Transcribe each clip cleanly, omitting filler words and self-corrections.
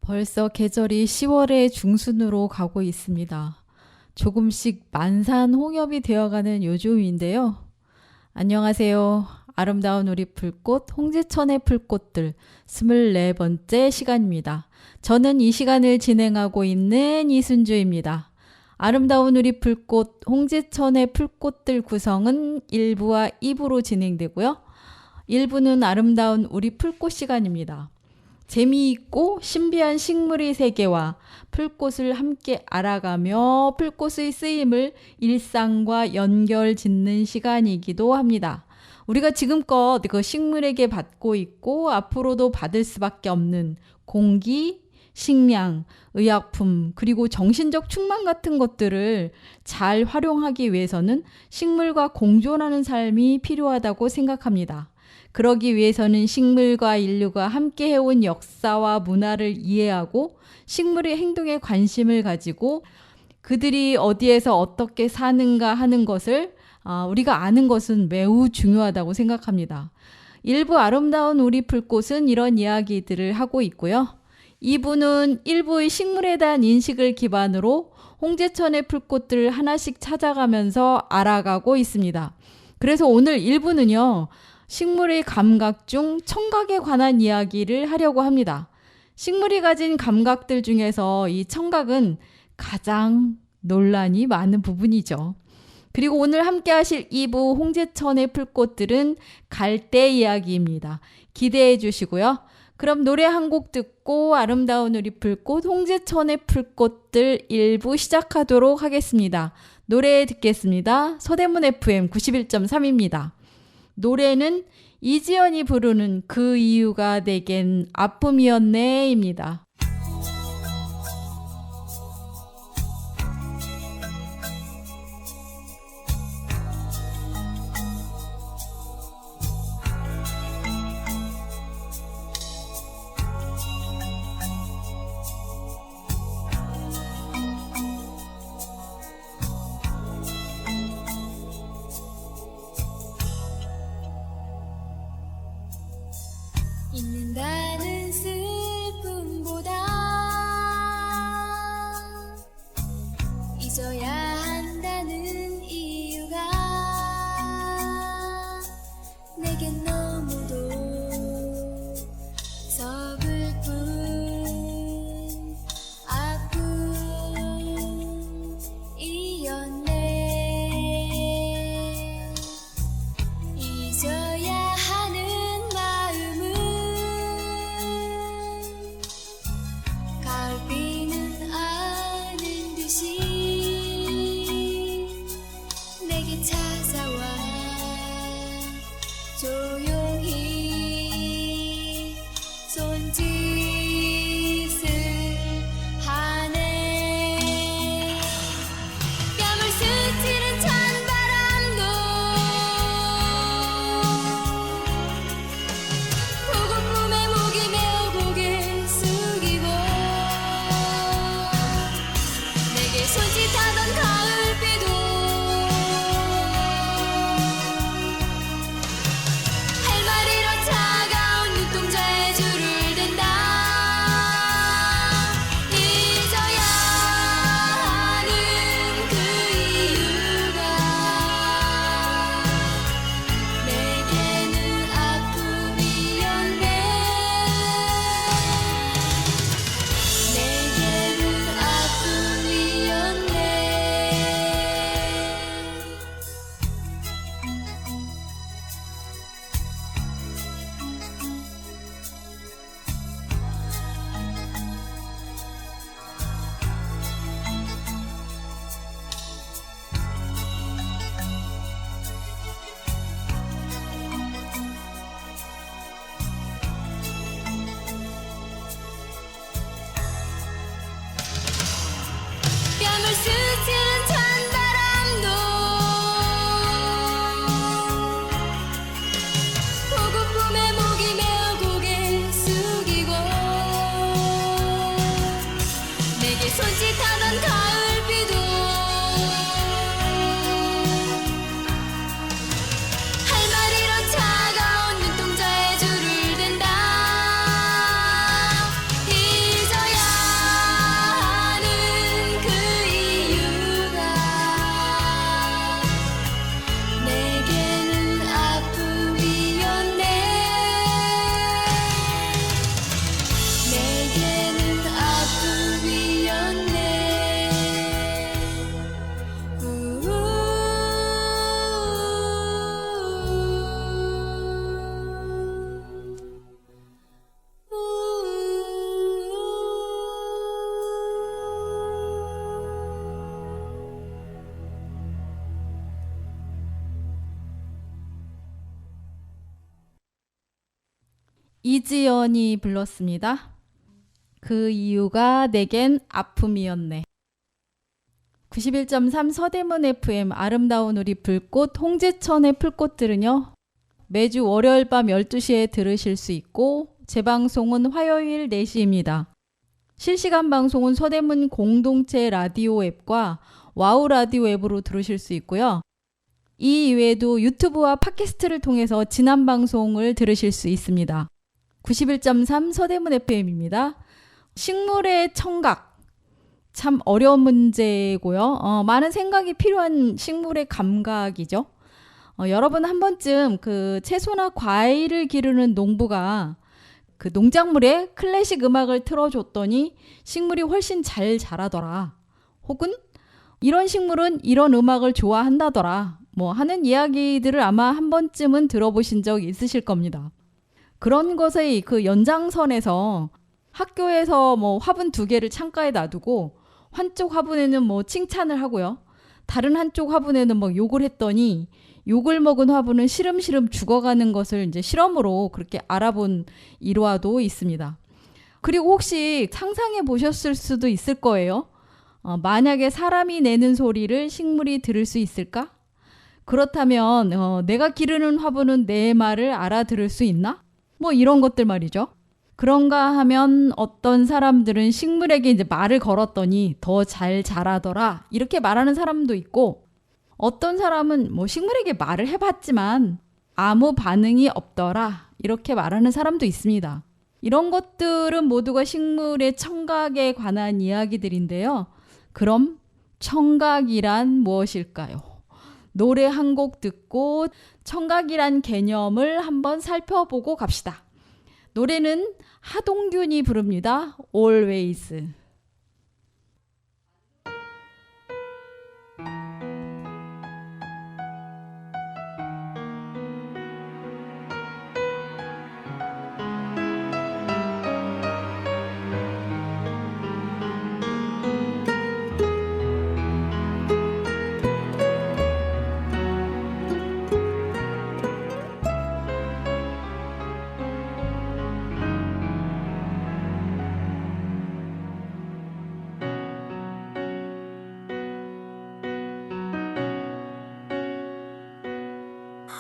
벌써 계절이 10월의 중순으로 가고 있습니다. 조금씩 만산홍엽이 되어가는 요즘인데요. 안녕하세요. 아름다운 우리 풀꽃, 홍제천의 풀꽃들 24번째 시간입니다. 저는 이 시간을 진행하고 있는 이순주입니다. 아름다운 우리 풀꽃, 홍제천의 풀꽃들 구성은 1부와 2부로 진행되고요. 1부는 아름다운 우리 풀꽃 시간입니다. 재미있고 신비한 식물의 세계와 풀꽃을 함께 알아가며 풀꽃의 쓰임을 일상과 연결 짓는 시간이기도 합니다. 우리가 지금껏 그 식물에게 받고 있고 앞으로도 받을 수밖에 없는 공기, 식량, 의약품, 그리고 정신적 충만 같은 것들을 잘 활용하기 위해서는 식물과 공존하는 삶이 필요하다고 생각합니다. 그러기 위해서는 식물과 인류가 함께 해온 역사와 문화를 이해하고 식물의 행동에 관심을 가지고 그들이 어디에서 어떻게 사는가 하는 것을 우리가 아는 것은 매우 중요하다고 생각합니다. 일부 아름다운 우리 풀꽃은 이런 이야기들을 하고 있고요. 2부는 일부의 식물에 대한 인식을 기반으로 홍제천의 풀꽃들을 하나씩 찾아가면서 알아가고 있습니다. 그래서 오늘 1부는요. 식물의 감각 중 청각에 관한 이야기를 하려고 합니다. 식물이 가진 감각들 중에서 이 청각은 가장 논란이 많은 부분이죠. 그리고 오늘 함께 하실 2부 홍제천의 풀꽃들은 갈대 이야기입니다. 기대해 주시고요. 그럼 노래 한 곡 듣고 아름다운 우리 풀꽃 홍제천의 풀꽃들 1부 시작하도록 하겠습니다. 노래 듣겠습니다. 서대문 FM 91.3입니다. 노래는 이지연이 부르는 그 이유가 내겐 아픔이었네 입니다. 잊는다는 슬픔보다 잊어야 한다는 이유가 내겐 너무도 서글픈 아픔이었네. 잊어야 하는 마음은 이지연이 불렀습니다. 그 이유가 내겐 아픔이었네. 91.3 서대문 FM 아름다운 우리 불꽃 홍재천의 풀꽃들은요. 매주 월요일 밤 12시에 들으실 수 있고 재방송은 화요일 4시입니다. 실시간 방송은 서대문 공동체 라디오 앱과 와우 라디오 앱으로 들으실 수 있고요. 이 이외에도 유튜브와 팟캐스트를 통해서 지난 방송을 들으실 수 있습니다. 91.3 서대문 FM입니다. 식물의 청각, 참 어려운 문제고요. 많은 생각이 필요한 식물의 감각이죠. 여러분 한 번쯤 그 채소나 과일을 기르는 농부가 그 농작물에 클래식 음악을 틀어줬더니 식물이 훨씬 잘 자라더라. 혹은 이런 식물은 이런 음악을 좋아한다더라. 하는 이야기들을 아마 한 번쯤은 들어보신 적 있으실 겁니다. 그런 것의 그 연장선에서 학교에서 화분 2개를 창가에 놔두고 한쪽 화분에는 칭찬을 하고요. 다른 한쪽 화분에는 욕을 했더니 욕을 먹은 화분은 시름시름 죽어가는 것을 이제 실험으로 그렇게 알아본 일화도 있습니다. 그리고 혹시 상상해 보셨을 수도 있을 거예요. 만약에 사람이 내는 소리를 식물이 들을 수 있을까? 그렇다면 내가 기르는 화분은 내 말을 알아들을 수 있나? 이런 것들 말이죠. 그런가 하면 어떤 사람들은 식물에게 이제 말을 걸었더니 더 잘 자라더라 이렇게 말하는 사람도 있고, 어떤 사람은 식물에게 말을 해봤지만 아무 반응이 없더라 이렇게 말하는 사람도 있습니다. 이런 것들은 모두가 식물의 청각에 관한 이야기들인데요. 그럼 청각이란 무엇일까요? 노래 한 곡 듣고 청각이란 개념을 한번 살펴보고 갑시다. 노래는 하동균이 부릅니다. Always.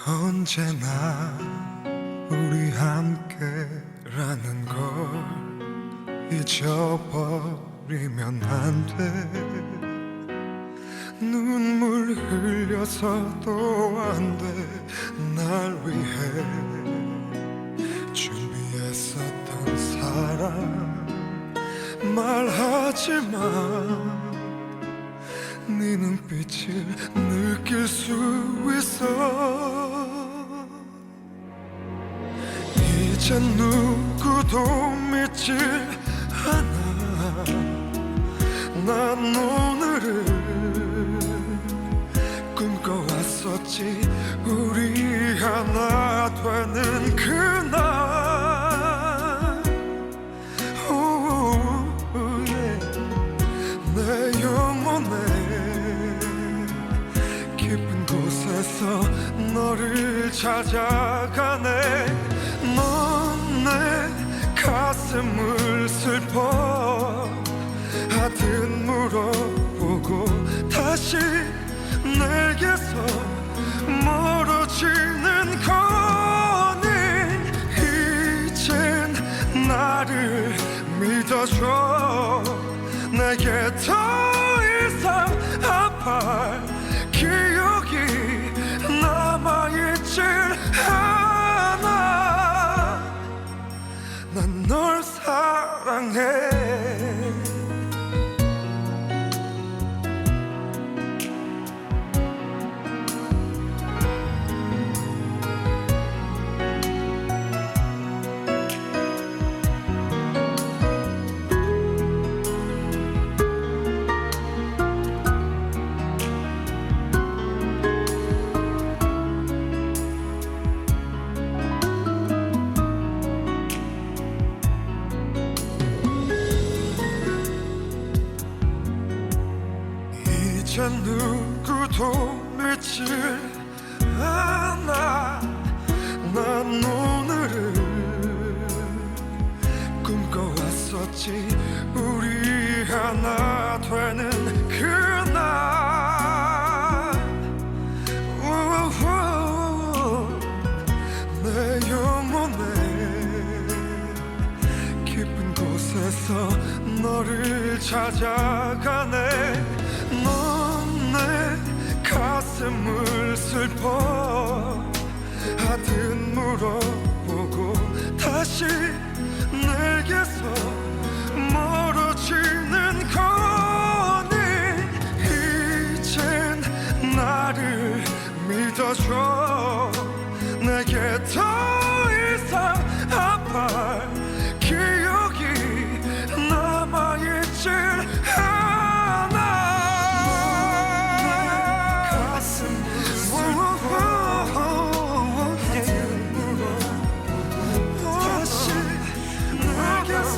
언제나 우리 함께라는 걸 잊어버리면 안 돼. 눈물 흘려서도 안 돼. 날 위해 준비했었던 사람 말하지마. 네 눈빛을 느낄 수 있어. 이젠 누구도 믿질 않아. 난 오늘을 꿈꿔왔었지. 우리 하나 되는 그날. 내 영혼에 깊은 곳에서 너를 찾아가네. 넌 내 가슴을 슬퍼하듯 물어보고 다시 내게서 멀어지는 거니. 이젠 나를 믿어줘. 내게 더 이상 아파할 기억이 남아있질 않아. 난 널 사랑해. 이제 누구도 믿질 않아. 난 오늘을 있지 우리 하나 되는 그날 내 영혼에 깊은 곳에서 너를 찾아가네 넌 내 가슴을 슬퍼하듯 물어보고 다시 내게서 멀어지는 거니 이젠 나를 믿어줘 내게 더 이상 아파할 기억이 남아있질 않아 가슴 다시 내게서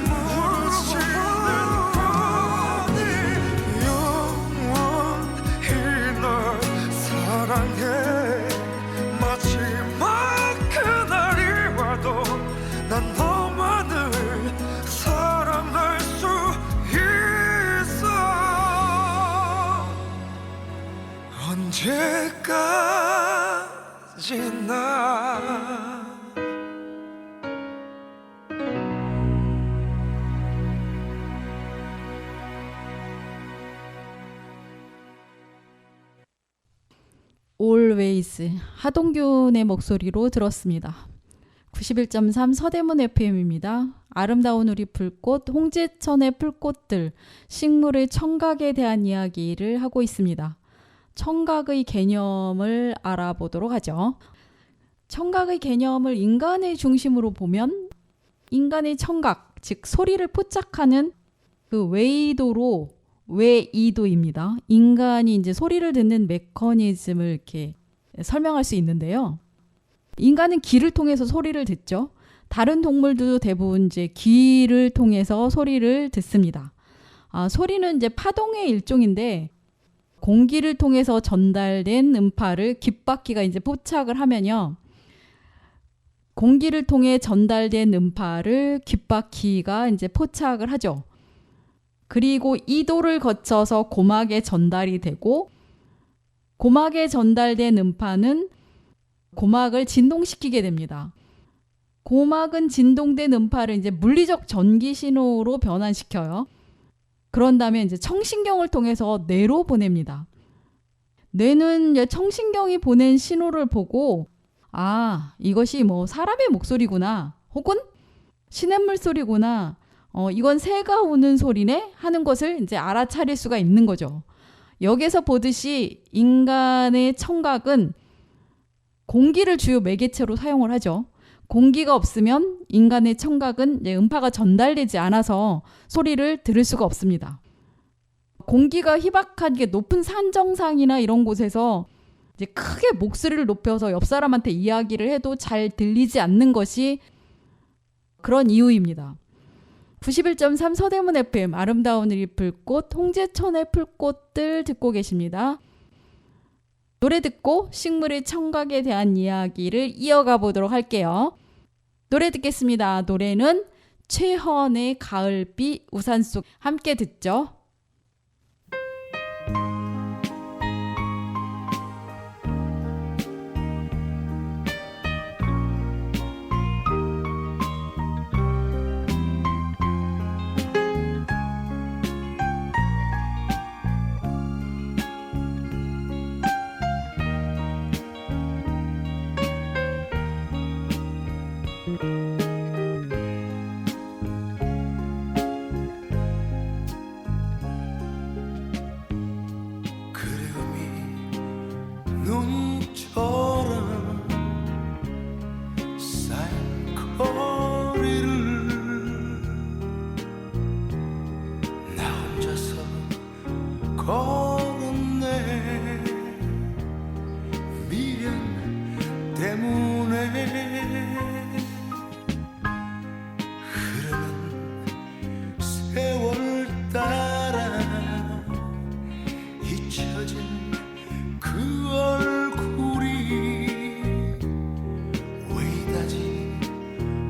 멀어지는 거니 영원히 널 사랑해 마지막 그날이 와도 난 너만을 사랑할 수 있어 언제까지나 Always 하동균의 목소리로 들었습니다. 91.3 서대문 FM입니다. 아름다운 우리 불꽃, 홍제천의 풀꽃들, 식물의 청각에 대한 이야기를 하고 있습니다. 청각의 개념을 알아보도록 하죠. 청각의 개념을 인간의 중심으로 보면 인간의 청각, 즉 소리를 포착하는 그 외이도입니다. 인간이 이제 소리를 듣는 메커니즘을 이렇게 설명할 수 있는데요. 인간은 귀를 통해서 소리를 듣죠. 다른 동물들도 대부분 이제 귀를 통해서 소리를 듣습니다. 소리는 이제 파동의 일종인데 공기를 통해서 전달된 음파를 귓바퀴가 이제 포착을 하면요. 공기를 통해 전달된 음파를 귓바퀴가 이제 포착을 하죠. 그리고 이도를 거쳐서 고막에 전달이 되고 고막에 전달된 음파는 고막을 진동시키게 됩니다. 고막은 진동된 음파를 이제 물리적 전기 신호로 변환시켜요. 그런 다음에 이제 청신경을 통해서 뇌로 보냅니다. 뇌는 이제 청신경이 보낸 신호를 보고 이것이 뭐 사람의 목소리구나 혹은 시냇물 소리구나 이건 새가 우는 소리네 하는 것을 이제 알아차릴 수가 있는 거죠. 여기서 보듯이 인간의 청각은 공기를 주요 매개체로 사용을 하죠. 공기가 없으면 인간의 청각은 이제 음파가 전달되지 않아서 소리를 들을 수가 없습니다. 공기가 희박하게 높은 산 정상이나 이런 곳에서 이제 크게 목소리를 높여서 옆 사람한테 이야기를 해도 잘 들리지 않는 것이 그런 이유입니다. 91.3 서대문 FM 아름다운 우리 불꽃 홍제천의 풀꽃들 듣고 계십니다. 노래 듣고 식물의 청각에 대한 이야기를 이어가 보도록 할게요. 노래 듣겠습니다. 노래는 최헌의 가을비 우산 속 함께 듣죠. 눈처럼 쌓인 거리를 나 혼자서 걸었네 미련 때문에 흐르는 세월 따라 잊혀진 그 얼굴이 왜 이다지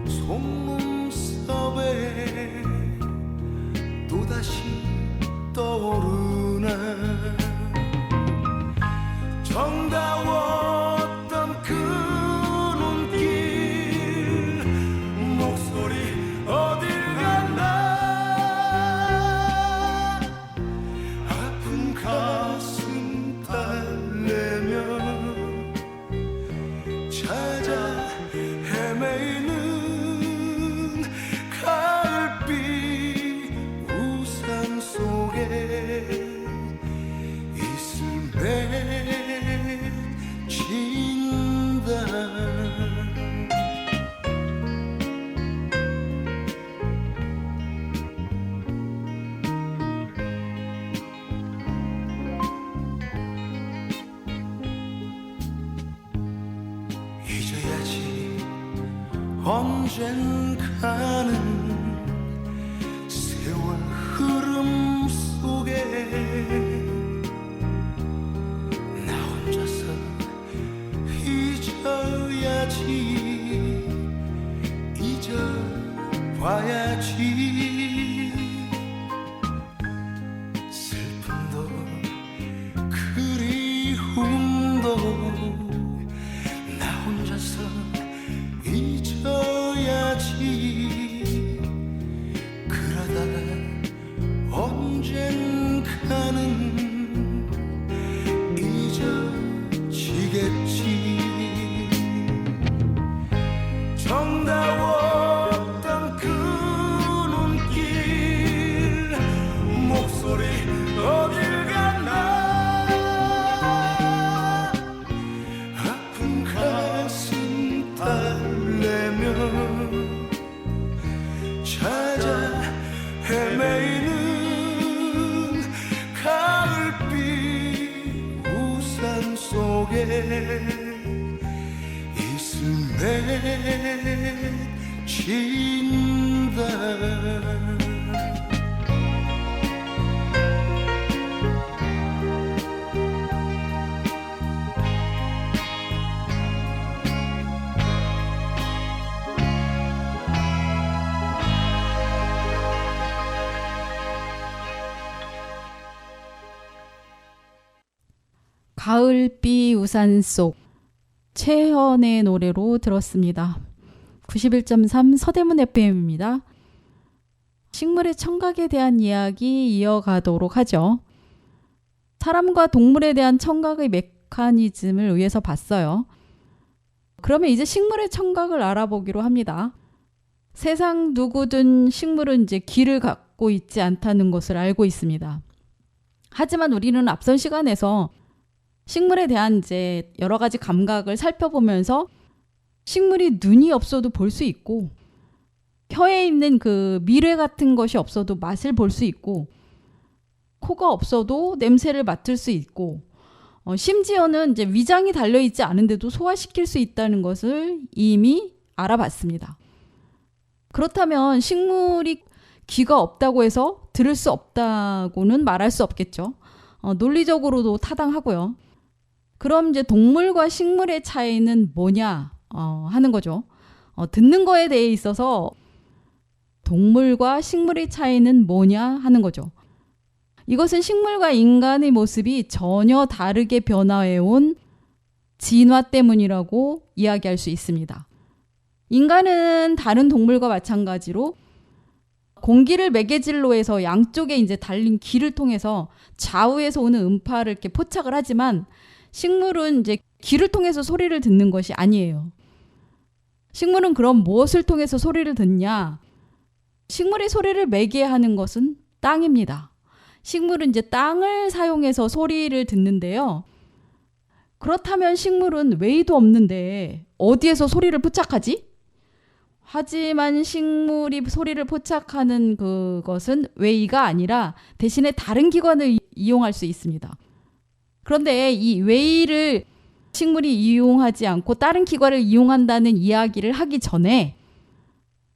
속눈썹에 언젠가는 세월 흐름 속에 나 혼자서 잊어야지 잊어봐야지 슬픔도 그리움도 나 혼자서 잊어야지 그러다가 언젠가는 잊어지겠지 정다웠던 그 눈길 목소리 어딜 갔나 아픈 가슴 달래며 찾아 헤매이는 가을빛 우산 속에 이슬 맺힌다 가을비 우산 속 최현의 노래로 들었습니다. 91.3 서대문 FM입니다. 식물의 청각에 대한 이야기 이어가도록 하죠. 사람과 동물에 대한 청각의 메커니즘을 의해서 봤어요. 그러면 이제 식물의 청각을 알아보기로 합니다. 세상 누구든 식물은 이제 귀를 갖고 있지 않다는 것을 알고 있습니다. 하지만 우리는 앞선 시간에서 식물에 대한 이제 여러 가지 감각을 살펴보면서 식물이 눈이 없어도 볼 수 있고 혀에 있는 그 미뢰 같은 것이 없어도 맛을 볼 수 있고 코가 없어도 냄새를 맡을 수 있고 심지어는 이제 위장이 달려있지 않은데도 소화시킬 수 있다는 것을 이미 알아봤습니다. 그렇다면 식물이 귀가 없다고 해서 들을 수 없다고는 말할 수 없겠죠. 논리적으로도 타당하고요. 그럼 이제 동물과 식물의 차이는 뭐냐 하는 거죠. 듣는 거에 대해 있어서 동물과 식물의 차이는 뭐냐 하는 거죠. 이것은 식물과 인간의 모습이 전혀 다르게 변화해온 진화 때문이라고 이야기할 수 있습니다. 인간은 다른 동물과 마찬가지로 공기를 매개질로 해서 양쪽에 이제 달린 귀를 통해서 좌우에서 오는 음파를 이렇게 포착을 하지만 식물은 이제 귀를 통해서 소리를 듣는 것이 아니에요. 식물은 그럼 무엇을 통해서 소리를 듣냐? 식물이 소리를 매개하는 것은 땅입니다. 식물은 이제 땅을 사용해서 소리를 듣는데요. 그렇다면 식물은 웨이도 없는데 어디에서 소리를 포착하지? 하지만 식물이 소리를 포착하는 그것은 웨이가 아니라 대신에 다른 기관을 이용할 수 있습니다. 그런데 이 웨이를 식물이 이용하지 않고 다른 기관을 이용한다는 이야기를 하기 전에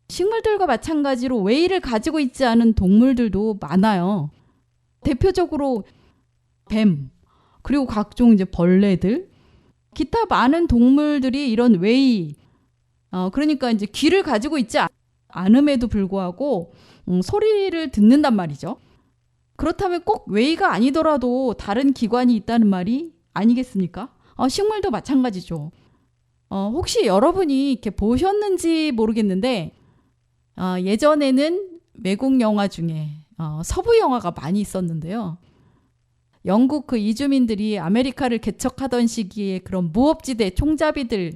식물들과 마찬가지로 웨이를 가지고 있지 않은 동물들도 많아요. 대표적으로 뱀, 그리고 각종 이제 벌레들, 기타 많은 동물들이 이런 웨이, 그러니까 이제 귀를 가지고 있지 않음에도 불구하고 소리를 듣는단 말이죠. 그렇다면 꼭 웨이가 아니더라도 다른 기관이 있다는 말이 아니겠습니까? 식물도 마찬가지죠. 혹시 여러분이 이렇게 보셨는지 모르겠는데 예전에는 외국 영화 중에 서부 영화가 많이 있었는데요. 영국 그 이주민들이 아메리카를 개척하던 시기에 그런 무업지대 총잡이들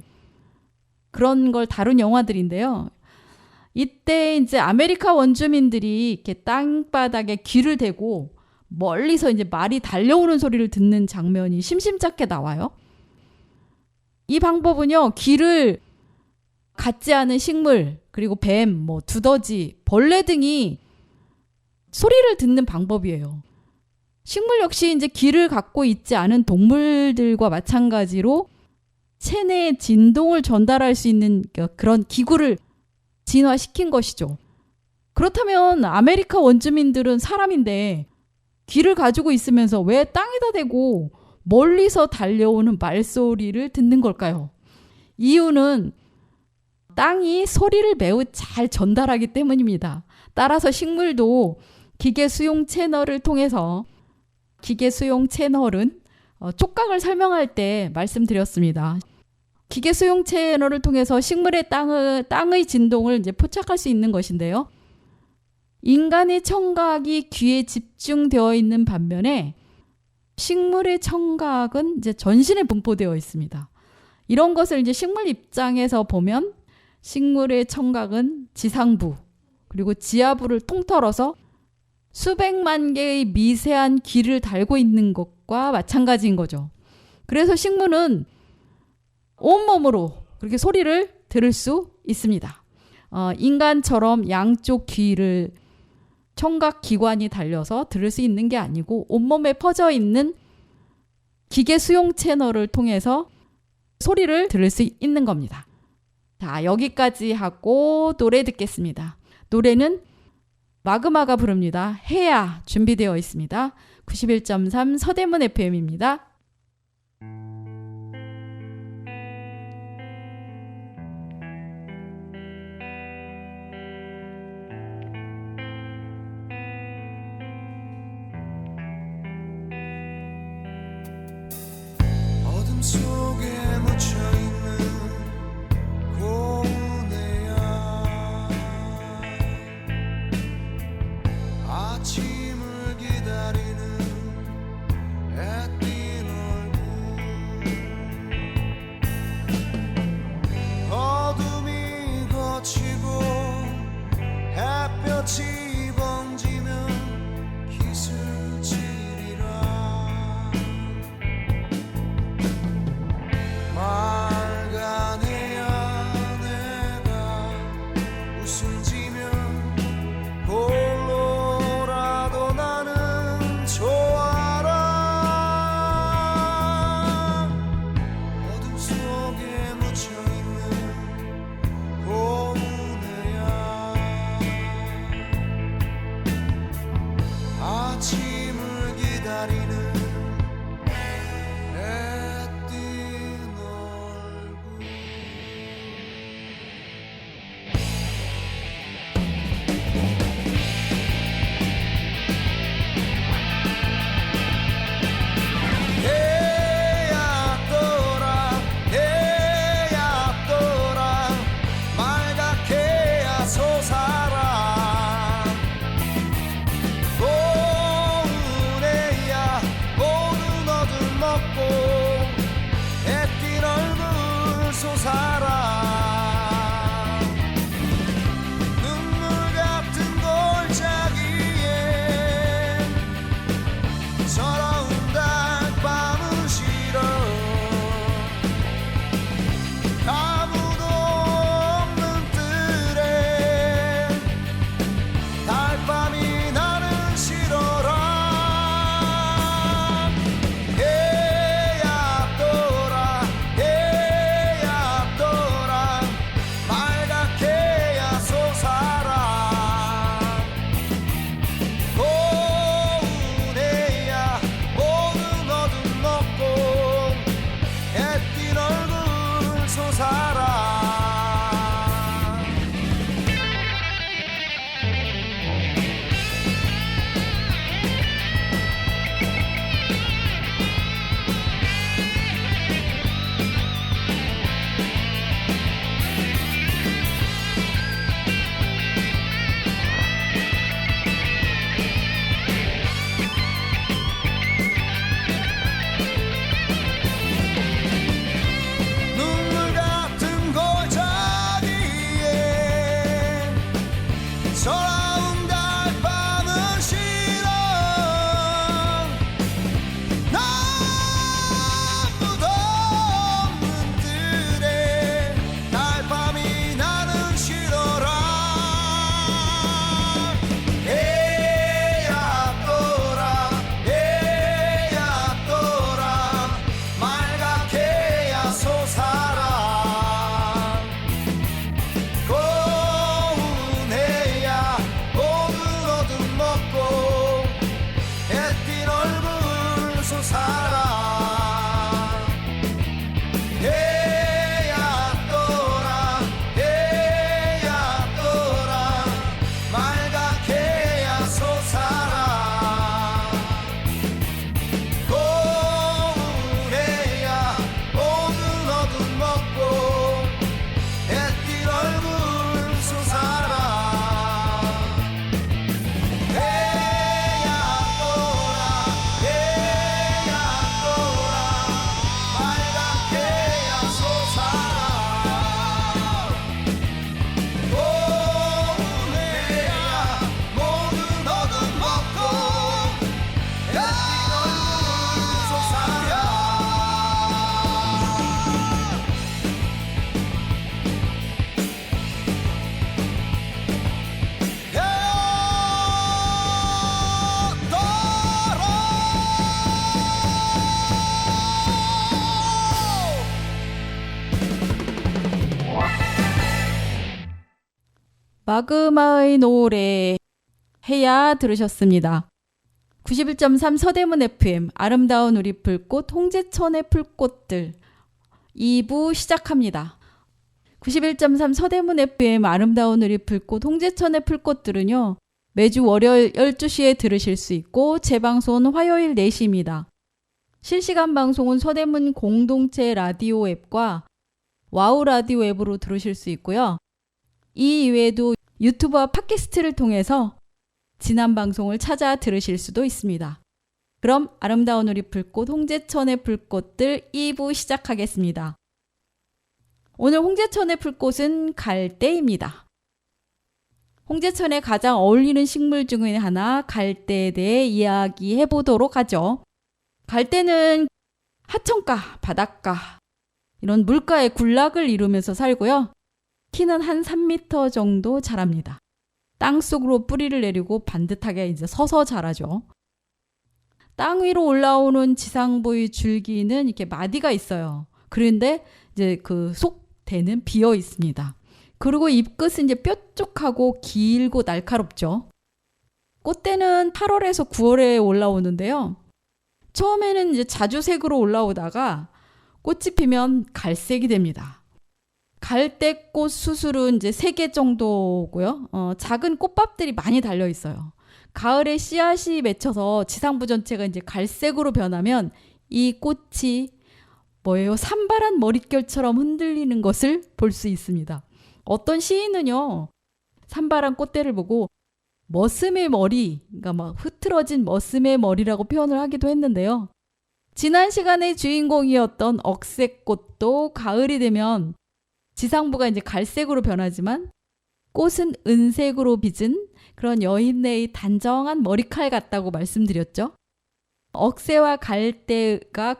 그런 걸 다룬 영화들인데요. 이때 이제 아메리카 원주민들이 이렇게 땅바닥에 귀를 대고 멀리서 이제 말이 달려오는 소리를 듣는 장면이 심심찮게 나와요. 이 방법은요, 귀를 갖지 않은 식물, 그리고 뱀, 두더지, 벌레 등이 소리를 듣는 방법이에요. 식물 역시 이제 귀를 갖고 있지 않은 동물들과 마찬가지로 체내에 진동을 전달할 수 있는 그런 기구를 진화시킨 것이죠. 그렇다면 아메리카 원주민들은 사람인데 귀를 가지고 있으면서 왜 땅에다 대고 멀리서 달려오는 말소리를 듣는 걸까요? 이유는 땅이 소리를 매우 잘 전달하기 때문입니다. 따라서 식물도 기계 수용 채널을 통해서, 기계 수용 채널은 촉각을 설명할 때 말씀드렸습니다. 기계 수용 채널을 통해서 식물의 땅의 진동을 이제 포착할 수 있는 것인데요. 인간의 청각이 귀에 집중되어 있는 반면에 식물의 청각은 이제 전신에 분포되어 있습니다. 이런 것을 이제 식물 입장에서 보면 식물의 청각은 지상부 그리고 지하부를 통틀어서 수백만 개의 미세한 귀를 달고 있는 것과 마찬가지인 거죠. 그래서 식물은 온몸으로 그렇게 소리를 들을 수 있습니다. 인간처럼 양쪽 귀를 청각기관이 달려서 들을 수 있는 게 아니고 온몸에 퍼져 있는 기계 수용 채널을 통해서 소리를 들을 수 있는 겁니다. 자, 여기까지 하고 노래 듣겠습니다. 노래는 마그마가 부릅니다. 해야 준비되어 있습니다. 91.3 서대문 FM입니다. 어둠 속에 묻혀있는 고뇌야 아침을 기다리는 해 띄는 마그마의 노래 해야 들으셨습니다. 91.3 서대문 FM 아름다운 우리 불꽃 홍제천의 풀꽃들 2부 시작합니다. 91.3 서대문 FM 아름다운 우리 불꽃 홍제천의 풀꽃들은요. 매주 월요일 12시에 들으실 수 있고 재방송은 화요일 4시입니다. 실시간 방송은 서대문 공동체 라디오 앱과 와우 라디오 앱으로 들으실 수 있고요. 이 이외에도 유튜브와 팟캐스트를 통해서 지난 방송을 찾아 들으실 수도 있습니다. 그럼 아름다운 우리 불꽃 홍제천의 불꽃들 2부 시작하겠습니다. 오늘 홍제천의 불꽃은 갈대입니다. 홍제천에 가장 어울리는 식물 중의 하나 갈대에 대해 이야기해 보도록 하죠. 갈대는 하천가, 바닷가 이런 물가의 군락을 이루면서 살고요. 키는 한 3m 정도 자랍니다. 땅속으로 뿌리를 내리고 반듯하게 이제 서서 자라죠. 땅 위로 올라오는 지상부의 줄기는 이렇게 마디가 있어요. 그런데 이제 그 속대는 비어 있습니다. 그리고 잎끝은 이제 뾰족하고 길고 날카롭죠. 꽃대는 8월에서 9월에 올라오는데요. 처음에는 이제 자주색으로 올라오다가 꽃이 피면 갈색이 됩니다. 갈대꽃 수술은 이제 3개 정도고요. 작은 꽃밥들이 많이 달려 있어요. 가을에 씨앗이 맺혀서 지상부 전체가 이제 갈색으로 변하면 이 꽃이 뭐예요? 산발한 머릿결처럼 흔들리는 것을 볼 수 있습니다. 어떤 시인은요, 산발한 꽃대를 보고 머슴의 머리, 그러니까 막 흐트러진 머슴의 머리라고 표현을 하기도 했는데요. 지난 시간의 주인공이었던 억새꽃도 가을이 되면 지상부가 이제 갈색으로 변하지만 꽃은 은색으로 빚은 그런 여인네의 단정한 머리칼 같다고 말씀드렸죠. 억새와 갈대가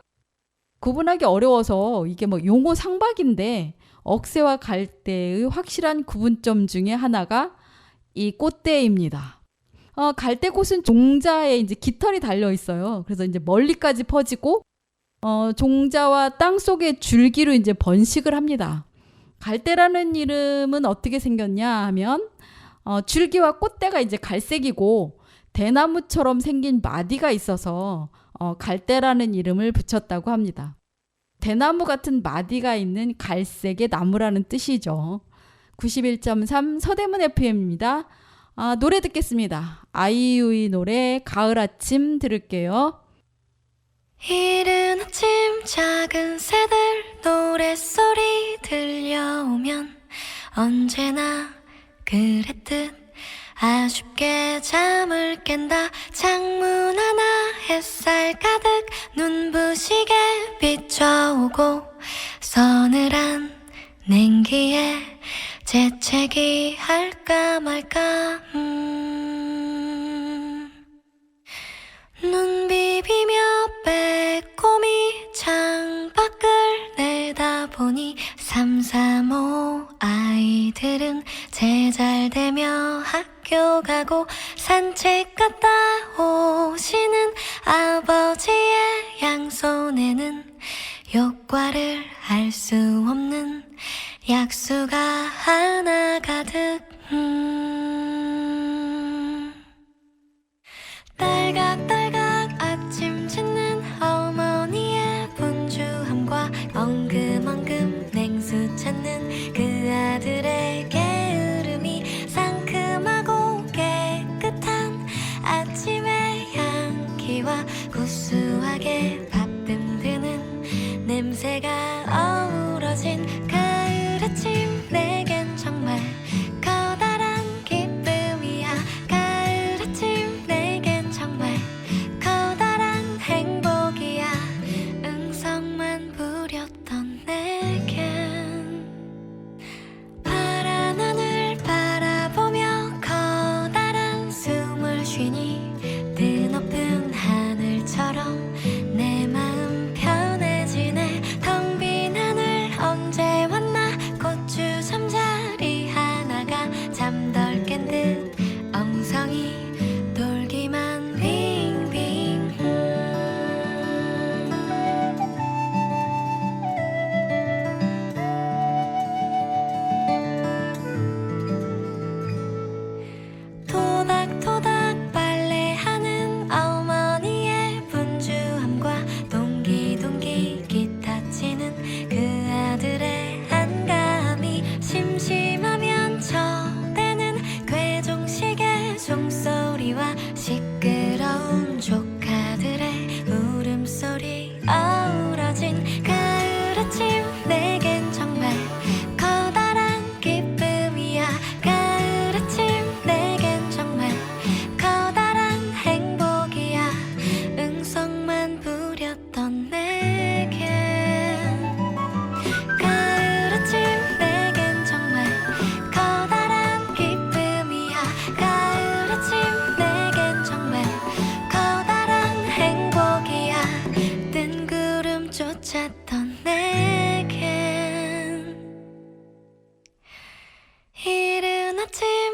구분하기 어려워서 이게 뭐 용어 상박인데 억새와 갈대의 확실한 구분점 중에 하나가 이 꽃대입니다. 갈대꽃은 종자에 이제 깃털이 달려 있어요. 그래서 이제 멀리까지 퍼지고 종자와 땅 속의 줄기로 이제 번식을 합니다. 갈대라는 이름은 어떻게 생겼냐 하면 줄기와 꽃대가 이제 갈색이고 대나무처럼 생긴 마디가 있어서 갈대라는 이름을 붙였다고 합니다. 대나무 같은 마디가 있는 갈색의 나무라는 뜻이죠. 91.3 서대문 FM입니다. 노래 듣겠습니다. 아이유의 노래 가을 아침 들을게요. 이른 아침 작은 새들 노랫소리 들려오면 언제나 그랬듯 아쉽게 잠을 깬다. 창문 하나 햇살 가득 눈부시게 비춰오고 서늘한 냉기에 재채기 할까 말까 눈 비비며 빼꼼히 창밖을 내다보니 335 아이들은 제잘되며 학교 가고 산책 갔다 오시는 아버지의 양손에는 효과를 알 수 없는 약수가 하나 가득 딸각딸각 아침 짓는 어머니의 분주함과 엉금엉금 냉수 찾는 그 아들의 게으름이 상큼하고 깨끗한 아침의 향기와 구수하게 밥듬드는 냄새가 어우러진 가을 아침 내겐 정말 커다란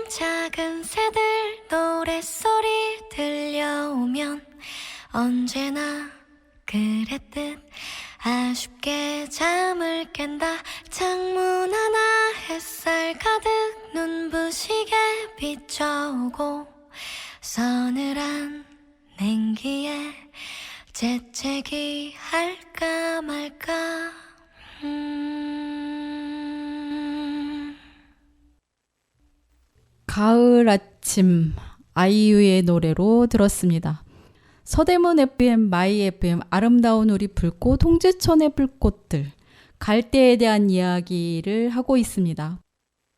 작은 새들 노랫소리 들려오면 언제나 그랬듯 아쉽게 잠을 깬다. 창문 하나 햇살 가득 눈부시게 비춰오고 서늘한 냉기에 재채기 할까 말까. 가을 아침 아이유의 노래로 들었습니다. 서대문 FM, 마이 FM, 아름다운 우리 불꽃, 홍제천의 불꽃들, 갈대에 대한 이야기를 하고 있습니다.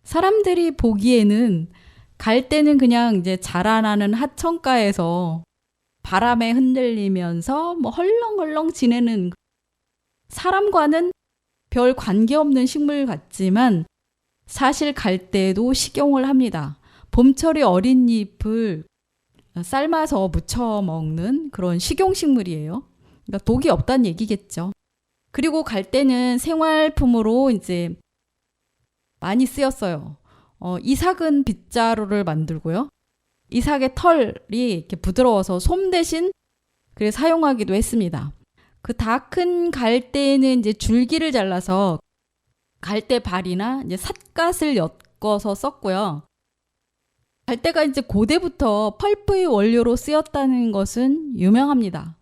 사람들이 보기에는 갈대는 그냥 이제 자라나는 하천가에서 바람에 흔들리면서 뭐 헐렁헐렁 지내는 사람과는 별 관계없는 식물 같지만 사실 갈대도 식용을 합니다. 봄철의 어린 잎을 삶아서 무쳐 먹는 그런 식용식물이에요. 그러니까 독이 없다는 얘기겠죠. 그리고 갈대는 생활품으로 이제 많이 쓰였어요. 이삭은 빗자루를 만들고요. 이삭의 털이 이렇게 부드러워서 솜 대신 그래 사용하기도 했습니다. 그 다 큰 갈대는 이제 줄기를 잘라서 갈대 발이나 이제 삿갓을 엮어서 썼고요. 갈대가 이제 고대부터 펄프의 원료로 쓰였다는 것은 유명합니다.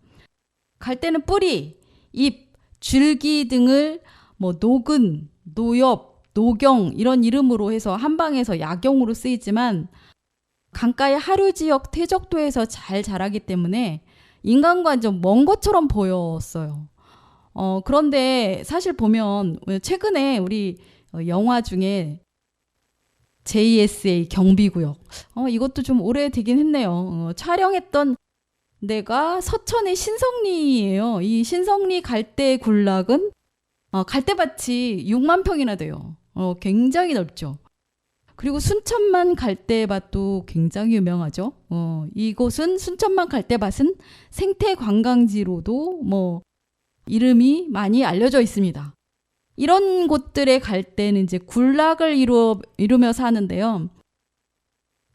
갈대는 뿌리, 잎, 줄기 등을 뭐 노근, 노엽, 노경 이런 이름으로 해서 한방에서 약용으로 쓰이지만 강가의 하류 지역 퇴적도에서 잘 자라기 때문에 인간과 좀 먼 것처럼 보였어요. 그런데 사실 보면 최근에 우리 영화 중에 JSA 경비구역 이것도 좀 오래되긴 했네요. 촬영했던 데가 서천의 신성리예요. 이 신성리 갈대 군락은 갈대밭이 6만 평이나 돼요. 굉장히 넓죠. 그리고 순천만 갈대밭도 굉장히 유명하죠. 이곳은 순천만 갈대밭은 생태 관광지로도 뭐 이름이 많이 알려져 있습니다. 이런 곳들의 갈대는 이제 군락을 이루며 사는데요.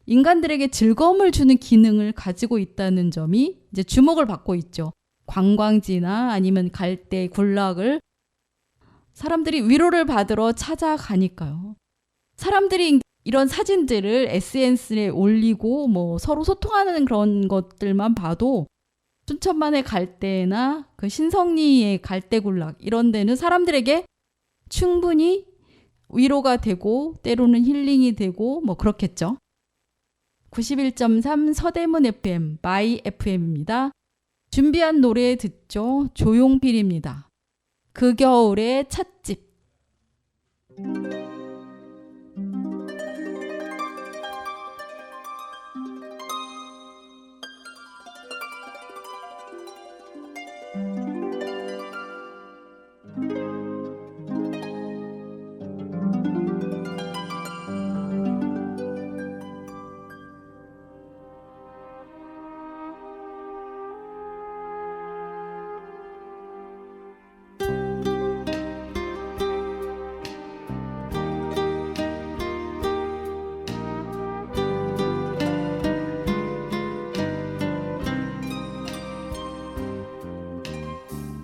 인간들에게 즐거움을 주는 기능을 가지고 있다는 점이 이제 주목을 받고 있죠. 관광지나 아니면 갈대 군락을 사람들이 위로를 받으러 찾아가니까요. 사람들이 이런 사진들을 SNS에 올리고 뭐 서로 소통하는 그런 것들만 봐도 순천만의 갈대나 그 신성리의 갈대군락 이런 데는 사람들에게 충분히 위로가 되고 때로는 힐링이 되고 뭐 그렇겠죠. 91.3 서대문 FM, 마이 FM입니다. 준비한 노래 듣죠. 조용필입니다. 그 겨울의 찻집.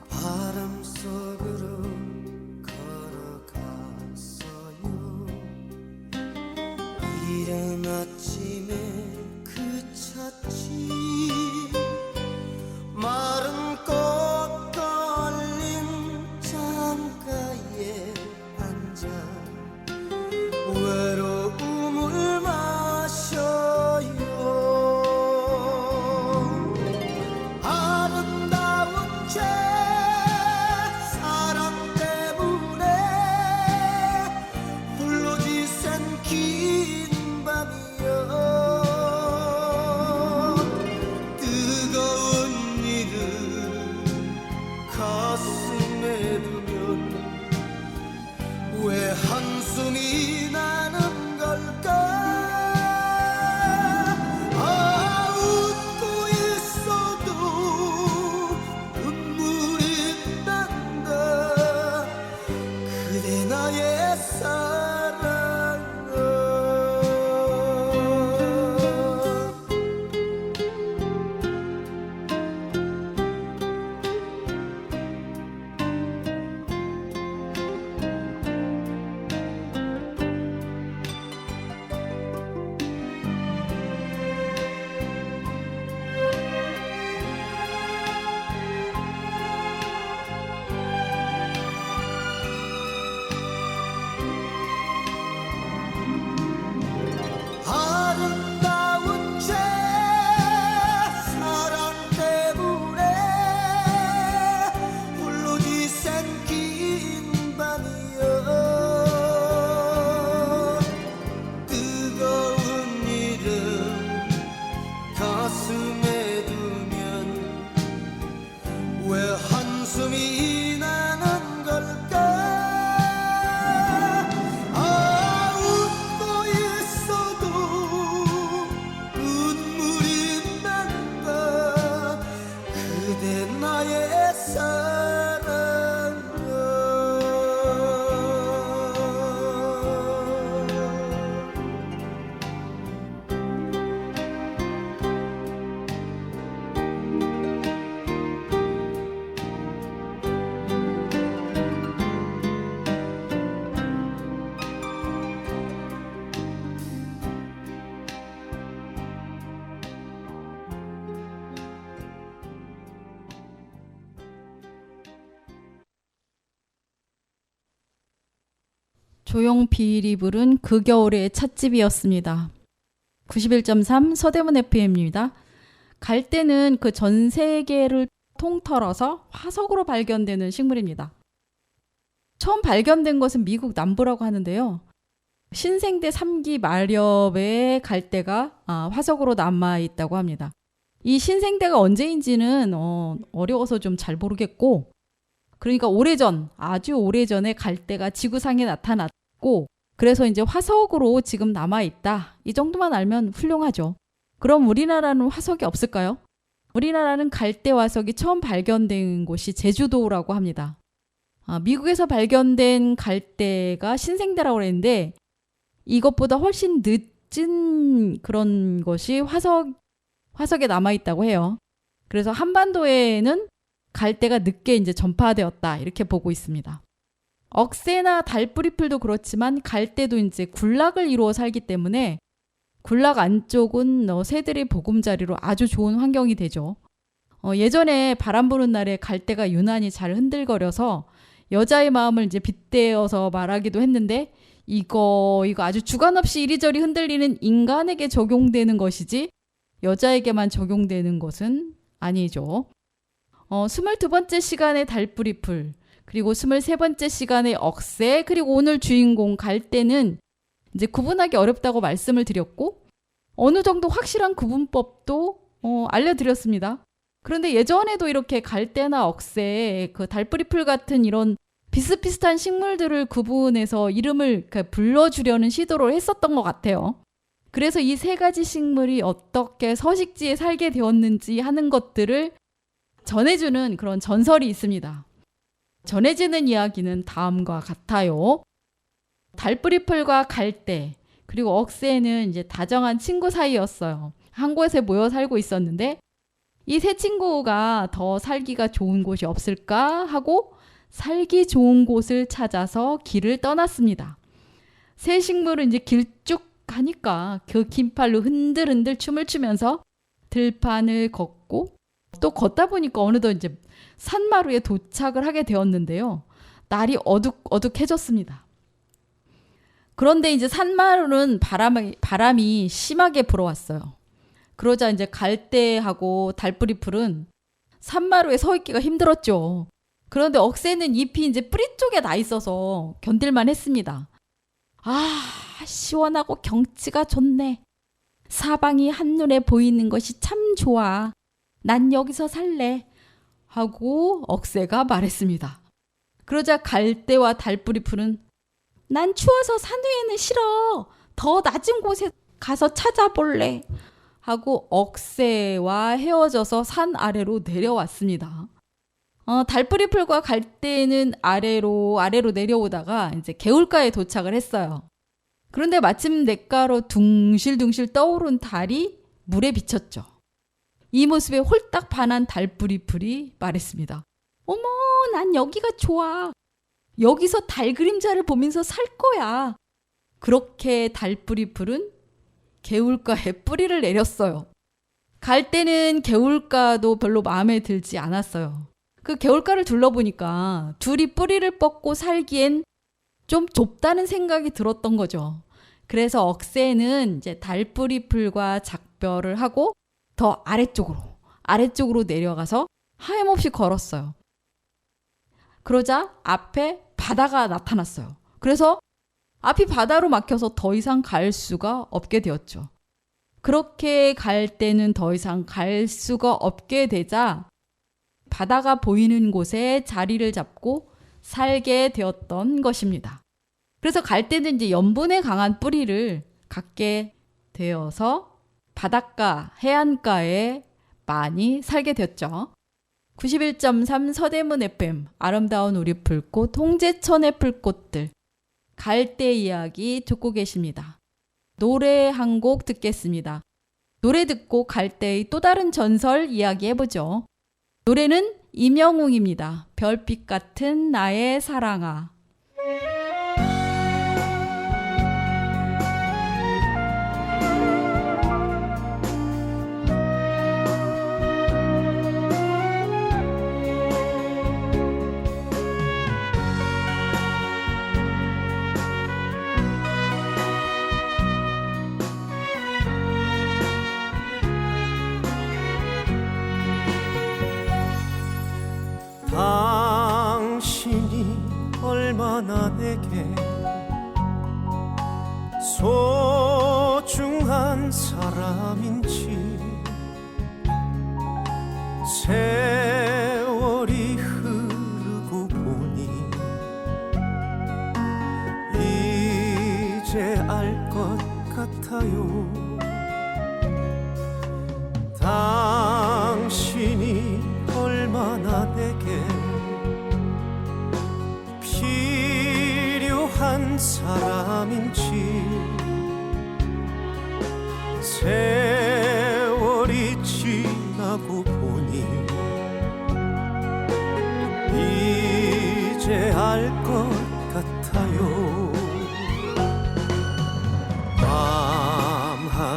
바람 속으로 걸어갔어요. 이른 아침에 그쳤지. 마른 꽃 걸린 창가에 앉아 외로움을 마셔요. 아름다운 죄 사랑 때문에 홀로 지샌 긴 밤이여. 조용필이 부른 그 겨울의 찻집이었습니다. 91.3 서대문 FM입니다. 갈대는 그 전 세계를 통틀어서 화석으로 발견되는 식물입니다. 처음 발견된 것은 미국 남부라고 하는데요. 신생대 3기 마렵에 갈대가 화석으로 남아있다고 합니다. 이 신생대가 언제인지는 어려워서 좀 잘 모르겠고, 그러니까 오래전, 아주 오래전에 갈대가 지구상에 나타났고, 그래서 이제 화석으로 지금 남아있다. 이 정도만 알면 훌륭하죠. 그럼 우리나라는 화석이 없을까요? 우리나라는 갈대 화석이 처음 발견된 곳이 제주도라고 합니다. 미국에서 발견된 갈대가 신생대라고 했는데 이것보다 훨씬 늦은 그런 것이 화석에 남아있다고 해요. 그래서 한반도에는 갈대가 늦게 이제 전파되었다 이렇게 보고 있습니다. 억새나 달뿌리풀도 그렇지만 갈대도 이제 군락을 이루어 살기 때문에 군락 안쪽은 새들의 보금자리로 아주 좋은 환경이 되죠. 예전에 바람 부는 날에 갈대가 유난히 잘 흔들거려서 여자의 마음을 이제 빗대어서 말하기도 했는데 이거 아주 주관 없이 이리저리 흔들리는 인간에게 적용되는 것이지 여자에게만 적용되는 것은 아니죠. 22번째 시간의 달뿌리풀, 그리고 23번째 시간의 억새, 그리고 오늘 주인공 갈대는 이제 구분하기 어렵다고 말씀을 드렸고 어느 정도 확실한 구분법도 알려드렸습니다. 그런데 예전에도 이렇게 갈대나 억새, 그 달뿌리풀 같은 이런 비슷비슷한 식물들을 구분해서 이름을 불러주려는 시도를 했었던 것 같아요. 그래서 이 세 가지 식물이 어떻게 서식지에 살게 되었는지 하는 것들을 전해주는 그런 전설이 있습니다. 전해지는 이야기는 다음과 같아요. 달뿌리풀과 갈대, 그리고 억새는 이제 다정한 친구 사이였어요. 한 곳에 모여 살고 있었는데 이 세 친구가 더 살기가 좋은 곳이 없을까 하고 살기 좋은 곳을 찾아서 길을 떠났습니다. 새 식물은 이제 길쭉 가니까 그 긴 팔로 흔들흔들 춤을 추면서 들판을 걷고 또 걷다 보니까 어느덧 이제 산마루에 도착을 하게 되었는데요. 날이 어둑어둑해졌습니다. 그런데 이제 산마루는 바람이 심하게 불어왔어요. 그러자 이제 갈대하고 달뿌리풀은 산마루에 서 있기가 힘들었죠. 그런데 억새는 잎이 이제 뿌리 쪽에 나 있어서 견딜만 했습니다. 시원하고 경치가 좋네. 사방이 한눈에 보이는 것이 참 좋아. 난 여기서 살래. 하고 억새가 말했습니다. 그러자 갈대와 달뿌리풀은 난 추워서 산 위에는 싫어. 더 낮은 곳에 가서 찾아볼래. 하고 억새와 헤어져서 산 아래로 내려왔습니다. 달뿌리풀과 갈대는 아래로 내려오다가 이제 개울가에 도착을 했어요. 그런데 마침 냇가로 둥실둥실 떠오른 달이 물에 비쳤죠. 이 모습에 홀딱 반한 달뿌리풀이 말했습니다. 어머, 난 여기가 좋아. 여기서 달 그림자를 보면서 살 거야. 그렇게 달뿌리풀은 개울가에 뿌리를 내렸어요. 갈대는 개울가도 별로 마음에 들지 않았어요. 그 개울가를 둘러보니까 둘이 뿌리를 뻗고 살기엔 좀 좁다는 생각이 들었던 거죠. 그래서 억새는 이제 달뿌리풀과 작별을 하고 더 아래쪽으로 내려가서 하염없이 걸었어요. 그러자 앞에 바다가 나타났어요. 그래서 앞이 바다로 막혀서 더 이상 갈 수가 없게 되었죠. 그렇게 갈대는 더 이상 갈 수가 없게 되자 바다가 보이는 곳에 자리를 잡고 살게 되었던 것입니다. 그래서 갈대는 이제 염분에 강한 뿌리를 갖게 되어서 바닷가, 해안가에 많이 살게 되었죠. 91.3 서대문 FM, 아름다운 우리 풀꽃, 홍제천의 풀꽃들, 갈대 이야기 듣고 계십니다. 노래 한 곡 듣겠습니다. 노래 듣고 갈대의 또 다른 전설 이야기해보죠. 노래는 임영웅입니다. 별빛 같은 나의 사랑아. 얼마나 내게 소중한 사람인지 세월이 흐르고 보니 이제 알 것 같아요. 당신이 얼마나 내게 필요한 사람인지 세월이 지나고 보니 이제 알 것 같아요.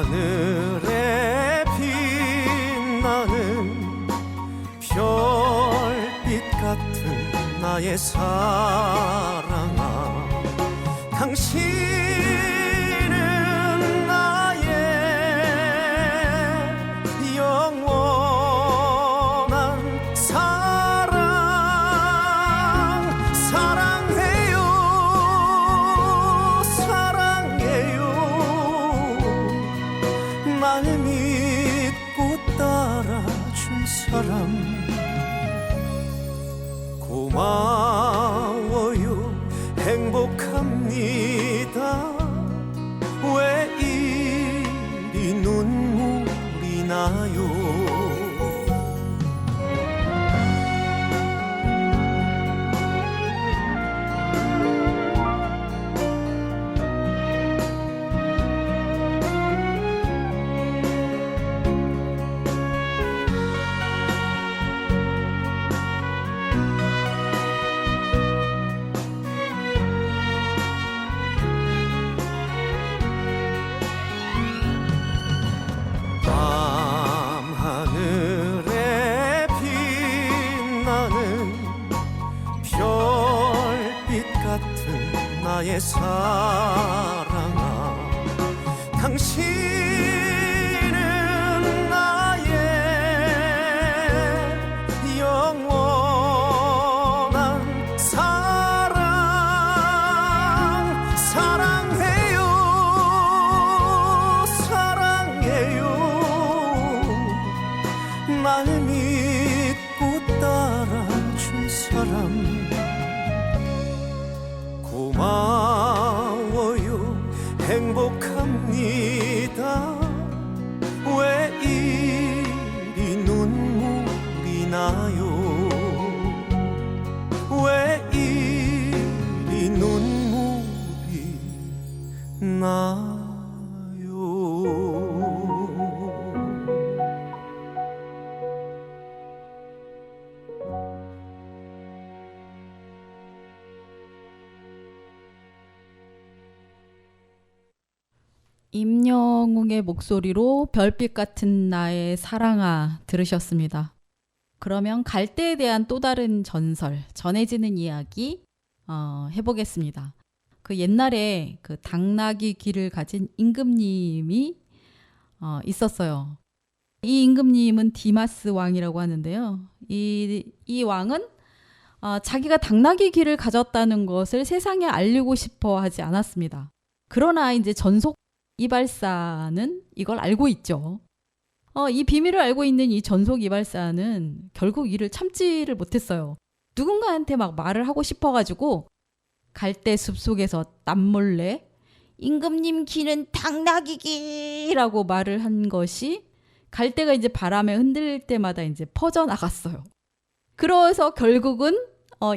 밤하늘에 빛나는 별빛 같은 나의 사랑아, 당신은 나의 영원한 사랑. 사랑해요, 사랑해요. 날 믿고 따라준 사람 고마워요. 행복합니다. 왜 이리 눈물이 나요. 밤하늘에 빛나는 별빛 같은 나의 사랑아, 당신은 나의 영원한 사랑. 사랑해요, 사랑해요. 날 믿고 따라준 사람 고마워요. 행복합니다. 왜 이리 눈물이 나요. 왜 이리 눈물이 나요. 임영웅의 목소리로 별빛 같은 나의 사랑아 들으셨습니다. 그러면 갈대에 대한 또 다른 전설, 전해지는 이야기 해보겠습니다. 그 옛날에 그 당나귀 귀를 가진 임금님이 있었어요. 이 임금님은 디마스 왕이라고 하는데요. 이 왕은 자기가 당나귀 귀를 가졌다는 것을 세상에 알리고 싶어 하지 않았습니다. 그러나 이제 전속 이발사는 이걸 알고 있죠. 이 비밀을 알고 있는 이 전속 이발사는 결국 이를 참지를 못했어요. 누군가한테 막 말을 하고 싶어가지고 갈대 숲속에서 남몰래 임금님 귀는 당나귀 귀라고 말을 한 것이 갈대가 이제 바람에 흔들릴 때마다 이제 퍼져나갔어요. 그래서 결국은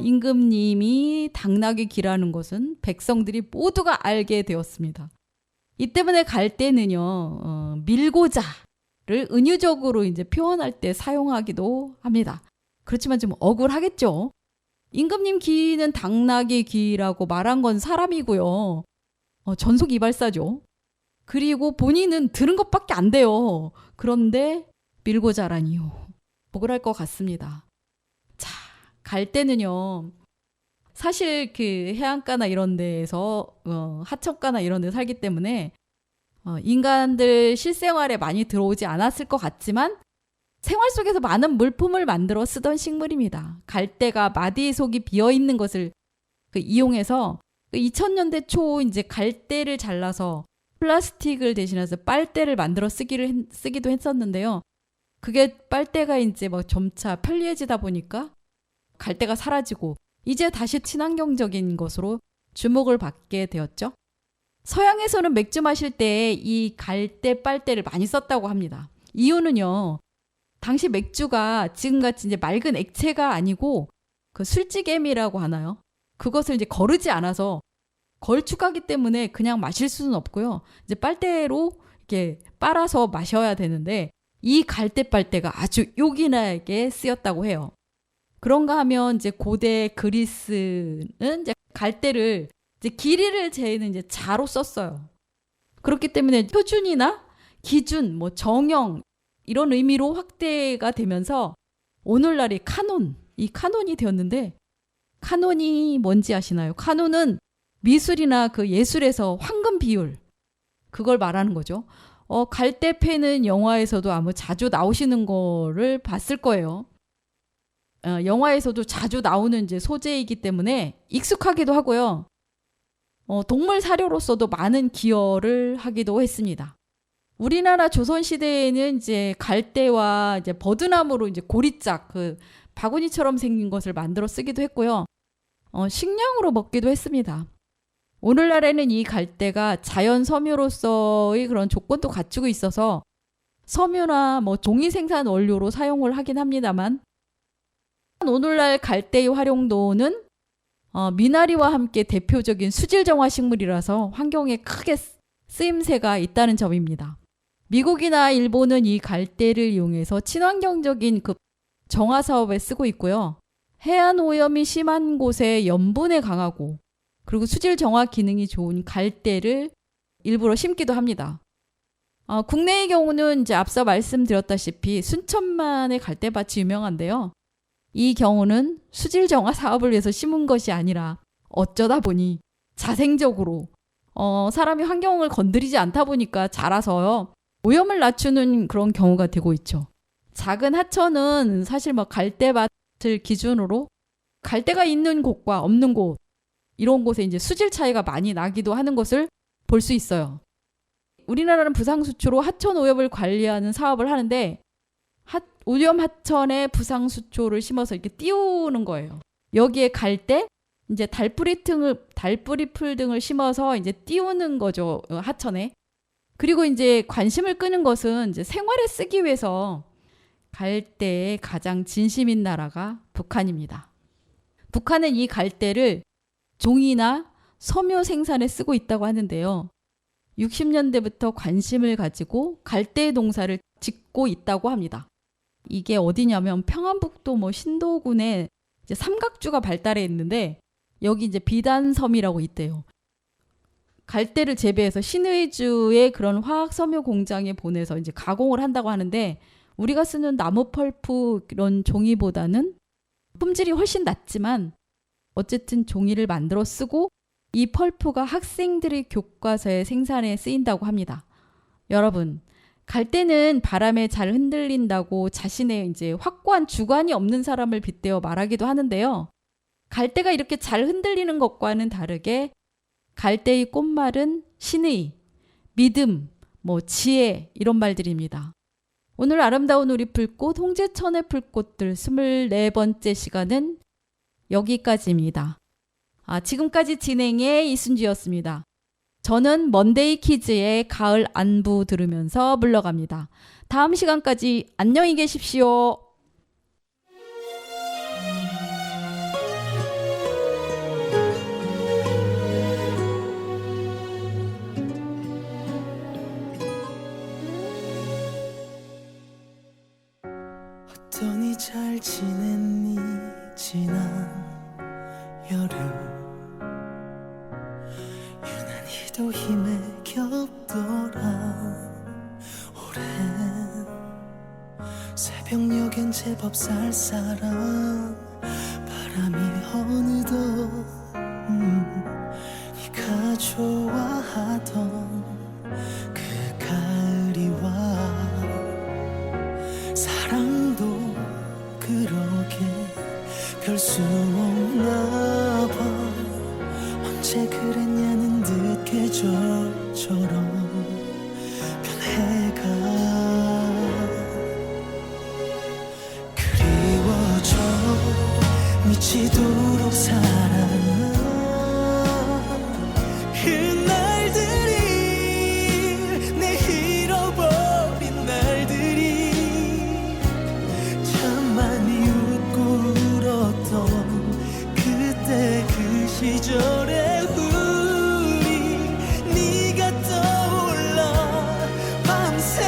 임금님이 당나귀 귀라는 것은 백성들이 모두가 알게 되었습니다. 이 때문에 갈대는요, 밀고자를 은유적으로 이제 표현할 때 사용하기도 합니다. 그렇지만 좀 억울하겠죠. 임금님 귀는 당나귀 귀라고 말한 건 사람이고요. 전속 이발사죠. 그리고 본인은 들은 것밖에 안 돼요. 그런데 밀고자라니요. 억울할 것 같습니다. 자, 갈대는요, 사실 그 해안가나 이런 데에서 하천가나 이런 데 살기 때문에 인간들 실생활에 많이 들어오지 않았을 것 같지만 생활 속에서 많은 물품을 만들어 쓰던 식물입니다. 갈대가 마디 속이 비어있는 것을 이용해서 2000년대 초 이제 갈대를 잘라서 플라스틱을 대신해서 빨대를 만들어 쓰기도 했었는데요. 그게 빨대가 이제 뭐 점차 편리해지다 보니까 갈대가 사라지고 이제 다시 친환경적인 것으로 주목을 받게 되었죠. 서양에서는 맥주 마실 때 이 갈대 빨대를 많이 썼다고 합니다. 이유는요. 당시 맥주가 지금같이 이제 맑은 액체가 아니고 그 술찌개미라고 하나요? 그것을 이제 거르지 않아서 걸쭉하기 때문에 그냥 마실 수는 없고요. 이제 빨대로 이렇게 빨아서 마셔야 되는데 이 갈대 빨대가 아주 요긴하게 쓰였다고 해요. 그런가 하면 이제 고대 그리스는 이제 갈대를 이제 길이를 재는 이제 자로 썼어요. 그렇기 때문에 표준이나 기준, 뭐 정형 이런 의미로 확대가 되면서 오늘날의 이 카논이 되었는데 카논이 뭔지 아시나요? 카논은 미술이나 그 예술에서 황금 비율 그걸 말하는 거죠. 갈대패는 영화에서도 아마 자주 나오시는 거를 봤을 거예요. 영화에서도 자주 나오는 이제 소재이기 때문에 익숙하기도 하고요. 동물 사료로서도 많은 기여를 하기도 했습니다. 우리나라 조선시대에는 이제 갈대와 이제 버드나무로 이제 고리짝, 그 바구니처럼 생긴 것을 만들어 쓰기도 했고요. 식량으로 먹기도 했습니다. 오늘날에는 이 갈대가 자연 섬유로서의 그런 조건도 갖추고 있어서 섬유나 뭐 종이 생산 원료로 사용을 하긴 합니다만 오늘날 갈대의 활용도는 미나리와 함께 대표적인 수질정화 식물이라서 환경에 크게 쓰임새가 있다는 점입니다. 미국이나 일본은 이 갈대를 이용해서 친환경적인 그 정화 사업에 쓰고 있고요. 해안 오염이 심한 곳에 염분에 강하고 그리고 수질 정화 기능이 좋은 갈대를 일부러 심기도 합니다. 국내의 경우는 이제 앞서 말씀드렸다시피 순천만의 갈대밭이 유명한데요. 이 경우는 수질 정화 사업을 위해서 심은 것이 아니라 어쩌다 보니 자생적으로 사람이 환경을 건드리지 않다 보니까 자라서요. 오염을 낮추는 그런 경우가 되고 있죠. 작은 하천은 사실 뭐 갈대밭을 기준으로 갈대가 있는 곳과 없는 곳 이런 곳에 이제 수질 차이가 많이 나기도 하는 것을 볼 수 있어요. 우리나라는 부상수초로 하천 오염을 관리하는 사업을 하는데 오염 하천에 부상수초를 심어서 이렇게 띄우는 거예요. 여기에 갈대, 이제 달뿌리 풀 등을 심어서 이제 띄우는 거죠, 하천에. 그리고 이제 관심을 끄는 것은 이제 생활에 쓰기 위해서 갈대에 가장 진심인 나라가 북한입니다. 북한은 이 갈대를 종이나 섬유 생산에 쓰고 있다고 하는데요. 60년대부터 관심을 가지고 갈대 농사를 짓고 있다고 합니다. 이게 어디냐면 평안북도 뭐 신도군에 이제 삼각주가 발달해 있는데 여기 이제 비단섬이라고 있대요. 갈대를 재배해서 신의주의 그런 화학 섬유 공장에 보내서 이제 가공을 한다고 하는데 우리가 쓰는 나무 펄프 이런 종이보다는 품질이 훨씬 낮지만 어쨌든 종이를 만들어 쓰고 이 펄프가 학생들의 교과서의 생산에 쓰인다고 합니다. 여러분, 갈대는 바람에 잘 흔들린다고 자신의 이제 확고한 주관이 없는 사람을 빗대어 말하기도 하는데요. 갈대가 이렇게 잘 흔들리는 것과는 다르게 갈대의 꽃말은 신의, 믿음, 뭐 지혜 이런 말들입니다. 오늘 아름다운 우리 풀꽃 홍제천의 풀꽃들 24번째 시간은 여기까지입니다. 지금까지 진행의 이순지였습니다. 저는 먼데이 키즈의 가을 안부 들으면서 물러갑니다. 다음 시간까지 안녕히 계십시오. 어떠니 잘 지냈니 지난 여름 유난히도 힘에 겹더라 오랜 새벽녘엔 제법 쌀쌀한 바람이 어느덧 네가 좋아하던 그 가을이 와 사랑도 그러게 별 수 없나 봐 것처럼 변해가 그리워져 미치도록 사랑한 그날들이 내 잃어버린 날들이 참 많이 웃고 울었던 그때 그 시절의 우리 네가 떠올라 밤새